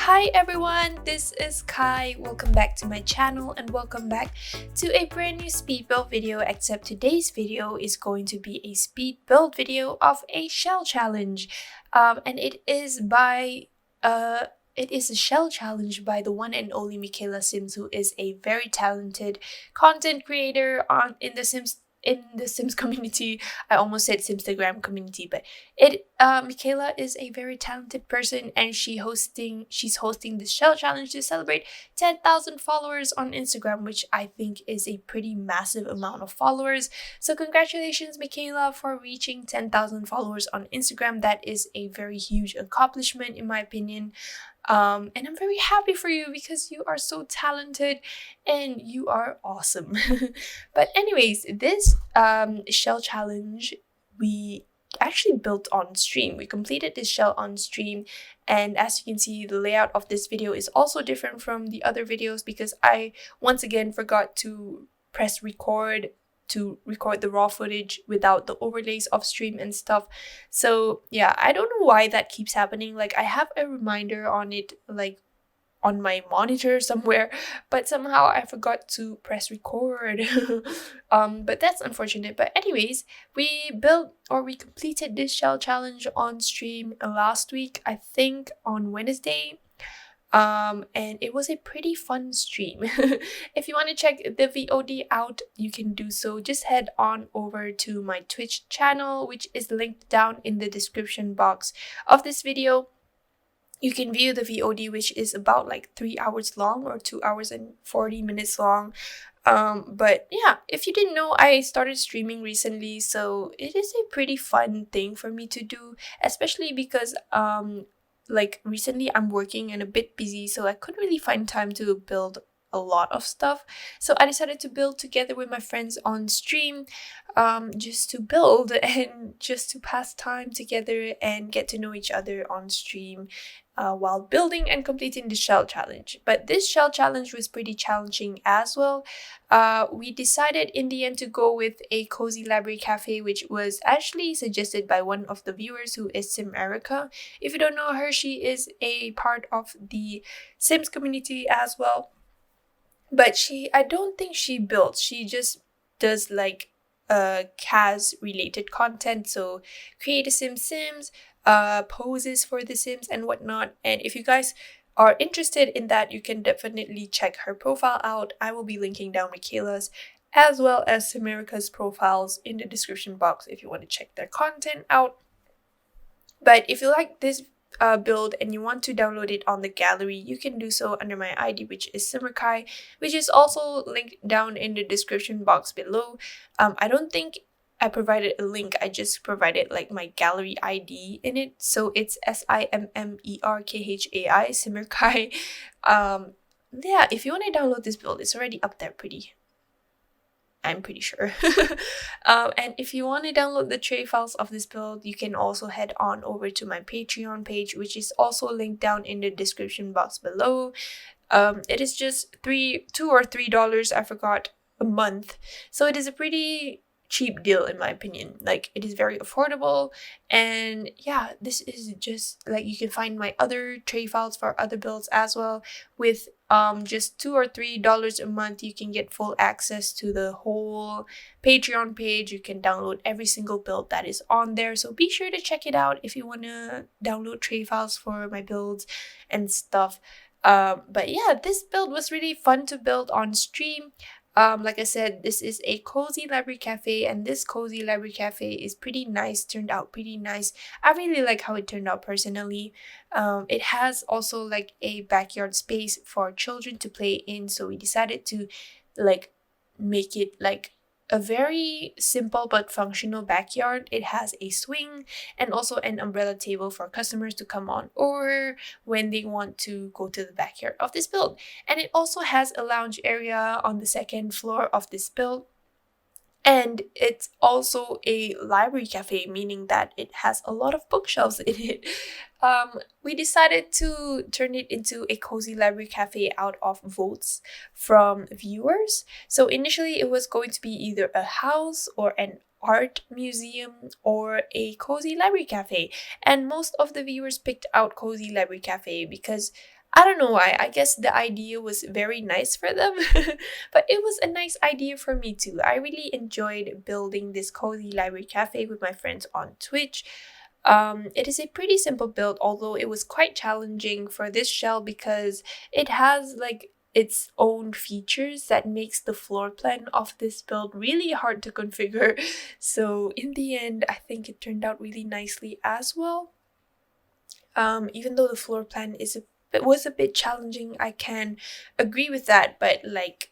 Hi everyone, this is Kai. Welcome back to my channel and welcome back to a brand new speed build video, except today's video is going to be a speed build video of a shell challenge. And it is a shell challenge by the one and only Michaela Sims, who is a very talented content creator in the Sims community. I almost said Simstagram community, but Michaela is a very talented person, and she's hosting this shell challenge to celebrate 10,000 followers on Instagram, which I think is a pretty massive amount of followers. So congratulations, Michaela, for reaching 10,000 followers on Instagram. That is a very huge accomplishment in my opinion. And I'm very happy for you because you are so talented and you are awesome. But anyways, this shell challenge we actually built on stream. We completed this shell on stream, and as you can see, the layout of this video is also different from the other videos because I once again forgot to press record to record the raw footage without the overlays of stream and stuff. So yeah, I don't know why that keeps happening. Like, I have a reminder on it, like on my monitor somewhere, but somehow I forgot to press record. But that's unfortunate. But anyways, we completed this shell challenge on stream last week, I think on Wednesday. And it was a pretty fun stream. If you want to check the VOD out, you can do so. Just head on over to my Twitch channel, which is linked down in the description box of this video. You can view the VOD, which is about like 3 hours long or 2 hours and 40 minutes long. But yeah, if you didn't know, I started streaming recently, so it is a pretty fun thing for me to do, especially because like recently I'm working and a bit busy, so I couldn't really find time to build a lot of stuff. So I decided to build together with my friends on stream, just to build and just to pass time together and get to know each other on stream while building and completing the shell challenge. But this shell challenge was pretty challenging as well. We decided in the end to go with a cozy library cafe, which was actually suggested by one of the viewers, who is Simmerkhai. If you don't know her, she is a part of the Sims community as well. But I don't think she builds. She just does like CAS related content. So create a Sims, poses for the Sims and whatnot. And if you guys are interested in that, you can definitely check her profile out. I will be linking down Michaela's as well as Simmerkhai's profiles in the description box if you want to check their content out. But if you like this build and you want to download it on the gallery, you can do so under my ID, which is simmerkhai, which is also linked down in the description box below. I don't think I provided a link, I just provided like my gallery ID in it, so it's simmerkhai, simmerkhai. Yeah, if you want to download this build, it's already up there I'm pretty sure. And if you want to download the tray files of this build, you can also head on over to my Patreon page, which is also linked down in the description box below. It is just $2 or $3, I forgot, a month. So it is a pretty cheap deal in my opinion. Like, it is very affordable, and yeah, this is just like, you can find my other tray files for other builds as well. With just $2 or $3 a month, you can get full access to the whole Patreon page. You can download every single build that is on there, so be sure to check it out if you want to download tray files for my builds and stuff. But yeah, this build was really fun to build on stream. Like I said, this is a cozy library cafe, and this cozy library cafe is pretty nice, turned out pretty nice. I really like how it turned out personally. It has also like a backyard space for children to play in, so we decided to like make it like a very simple but functional backyard. It has a swing and also an umbrella table for customers to come on or when they want to go to the backyard of this build. And it also has a lounge area on the second floor of this build. And it's also a library cafe, meaning that it has a lot of bookshelves in it. We decided to turn it into a cozy library cafe out of votes from viewers. So initially it was going to be either a house or an art museum or a cozy library cafe. And most of the viewers picked out cozy library cafe because I don't know why. I guess the idea was very nice for them, but it was a nice idea for me too. I really enjoyed building this cozy library cafe with my friends on Twitch. It is a pretty simple build, although it was quite challenging for this shell because it has like its own features that makes the floor plan of this build really hard to configure. So in the end, I think it turned out really nicely as well. Even though the floor plan it was a bit challenging, I can agree with that, but like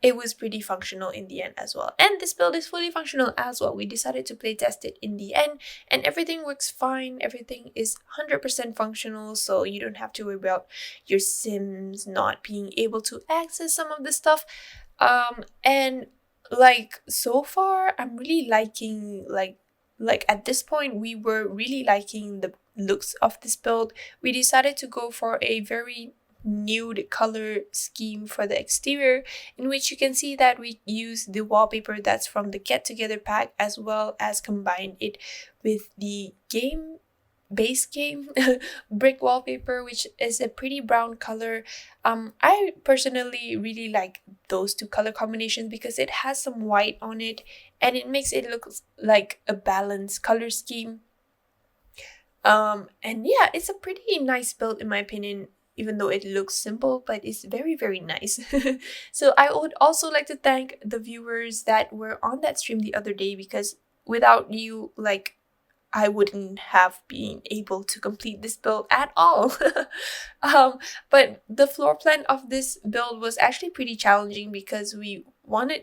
it was pretty functional in the end as well. And this build is fully functional as well. We decided to play test it in the end, and everything works fine. Everything is 100% functional, so you don't have to worry about your Sims not being able to access some of the stuff. And like so far, I'm really liking like at this point we were really liking the looks of this build. We decided to go for a very nude color scheme for the exterior, in which you can see that we use the wallpaper that's from the Get Together pack, as well as combine it with the base game brick wallpaper, which is a pretty brown color. I personally really like those two color combinations because it has some white on it and it makes it look like a balanced color scheme. And yeah, it's a pretty nice build in my opinion, even though it looks simple, but it's very, very nice. So I would also like to thank the viewers that were on that stream the other day, because without you, like, I wouldn't have been able to complete this build at all. But the floor plan of this build was actually pretty challenging because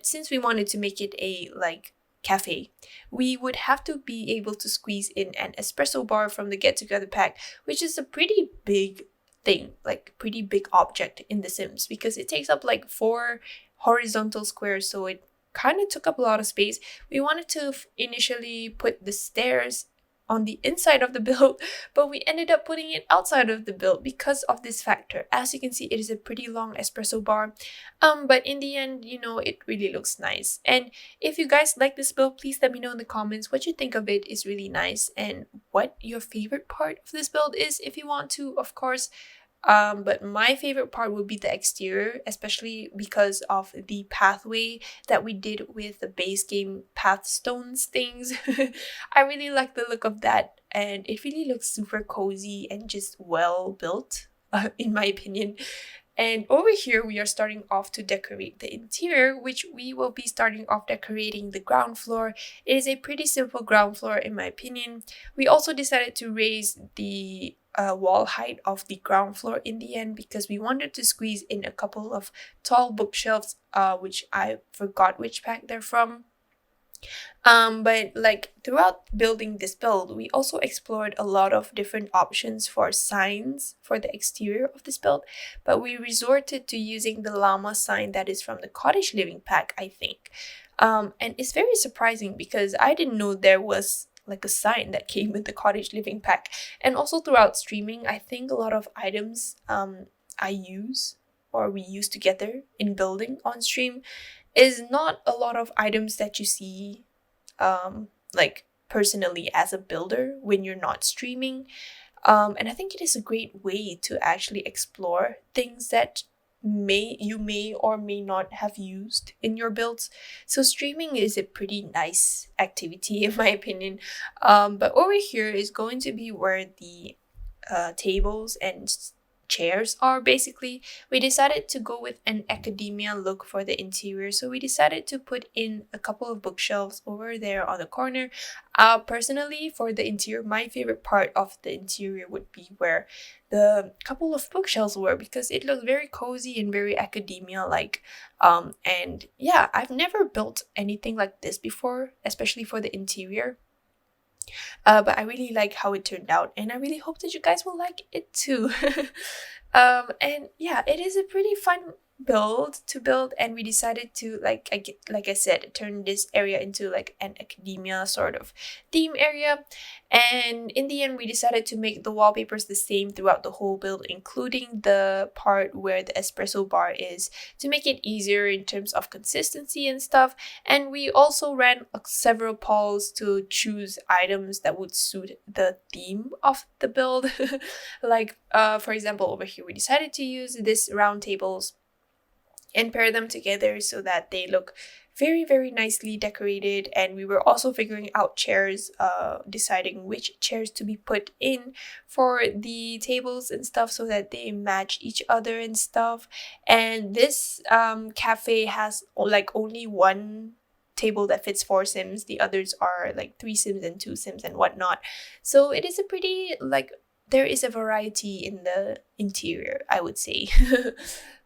since we wanted to make it a like cafe, we would have to be able to squeeze in an espresso bar from the Get Together pack, which is a pretty big thing, like pretty big object in The Sims, because it takes up like 4 horizontal squares, so it kind of took up a lot of space. We wanted to initially put the stairs on the inside of the build, but we ended up putting it outside of the build because of this factor. As you can see, it is a pretty long espresso bar, but in the end, you know, it really looks nice. And if you guys like this build, please let me know in the comments what you think of it. Is really nice, and what your favorite part of this build is, if you want to, of course. But my favorite part would be the exterior, especially because of the pathway that we did with the base game path stones things. I really like the look of that, and it really looks super cozy and just well built, in my opinion. And over here, we are starting off to decorate the interior, which we will be starting off decorating the ground floor. It is a pretty simple ground floor, in my opinion. We also decided to raise the wall height of the ground floor in the end because we wanted to squeeze in a couple of tall bookshelves, which I forgot which pack they're from. But like throughout building this build, we also explored a lot of different options for signs for the exterior of this build, but we resorted to using the llama sign that is from the Cottage living pack, I think. And it's very surprising because I didn't know there was like a sign that came with the Cottage living pack. And also throughout streaming, I think a lot of items I use or we use together in building on stream is not a lot of items that you see like personally as a builder when you're not streaming. And I think it is a great way to actually explore things that you may or may not have used in your builds. So streaming is a pretty nice activity in my opinion. But over here is going to be where the tables and chairs are. Basically, we decided to go with an academia look for the interior, so we decided to put in a couple of bookshelves over there on the corner. Personally, for the interior, my favorite part of the interior would be where the couple of bookshelves were, because it looked very cozy and very academia like. And yeah, I've never built anything like this before, especially for the interior. But I really like how it turned out, and I really hope that you guys will like it too. And yeah, it is a pretty fun build to build, and we decided to like I said, turn this area into like an academia sort of theme area. And in the end, we decided to make the wallpapers the same throughout the whole build, including the part where the espresso bar is, to make it easier in terms of consistency and stuff. And we also ran several polls to choose items that would suit the theme of the build. Like for example, over here we decided to use this round tables and pair them together so that they look very, very nicely decorated. And we were also figuring out chairs, deciding which chairs to be put in for the tables and stuff so that they match each other and stuff. And this cafe has like only one table that fits 4 sims. The others are like 3 sims and 2 sims and whatnot. So it is a pretty, like, there is a variety in the interior, I would say.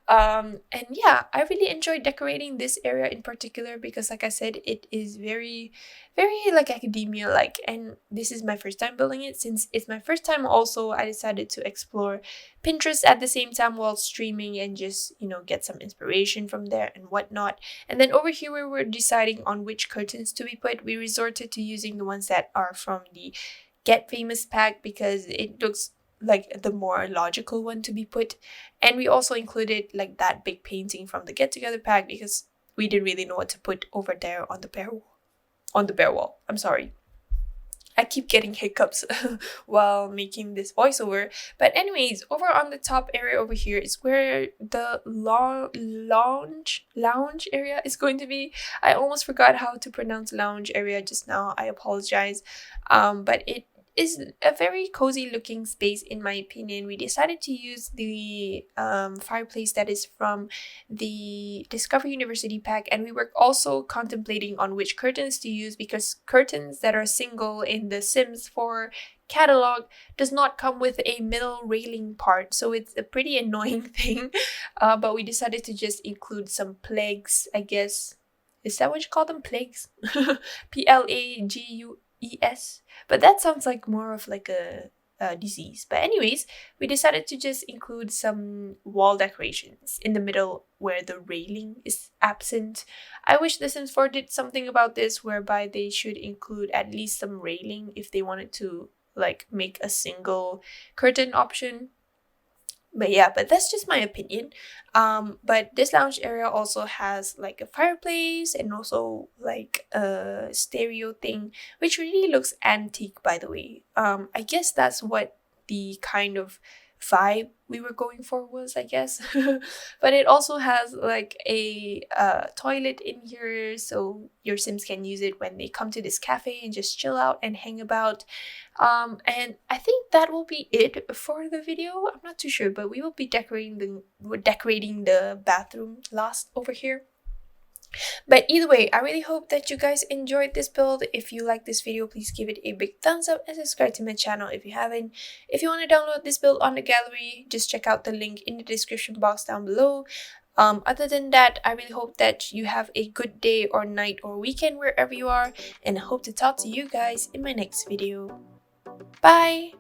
And yeah, I really enjoyed decorating this area in particular because, like I said, it is very, very like academia like, and this is my first time building it. Since it's my first time also, I decided to explore Pinterest at the same time while streaming and just, you know, get some inspiration from there and whatnot. And then over here, we were deciding on which curtains to be put. We resorted to using the ones that are from the Get Famous pack because it looks like the more logical one to be put. And we also included like that big painting from the Get Together pack because we didn't really know what to put over there on the bare wall. I'm sorry, I keep getting hiccups while making this voiceover. But anyways, over on the top area over here is where the lounge area is going to be. I almost forgot how to pronounce lounge area just now. I apologize. But it is a very cozy looking space in my opinion. We decided to use the fireplace that is from the Discover University pack, and we were also contemplating on which curtains to use because curtains that are single in the Sims 4 catalog does not come with a middle railing part, so it's a pretty annoying thing. But we decided to just include some plagues, I guess. Is that what you call them? Plagues? Plagues. But that sounds like more of like a disease. But anyways, we decided to just include some wall decorations in the middle where the railing is absent. I wish The Sims 4 did something about this whereby they should include at least some railing if they wanted to like make a single curtain option. But yeah, but that's just my opinion. But this lounge area also has like a fireplace and also like a stereo thing, which really looks antique, by the way. I guess that's what the kind of vibe we were going for was, I guess. But it also has like a toilet in here, so your Sims can use it when they come to this cafe and just chill out and hang about. And I think that will be it for the video. I'm not too sure, but we will be decorating the bathroom last over here. But either way, I really hope that you guys enjoyed this build. If you like this video, please give it a big thumbs up and subscribe to my channel if you haven't. If you want to download this build on the gallery, just check out the link in the description box down below. Other than that, I really hope that you have a good day or night or weekend wherever you are, and I hope to talk to you guys in my next video. Bye!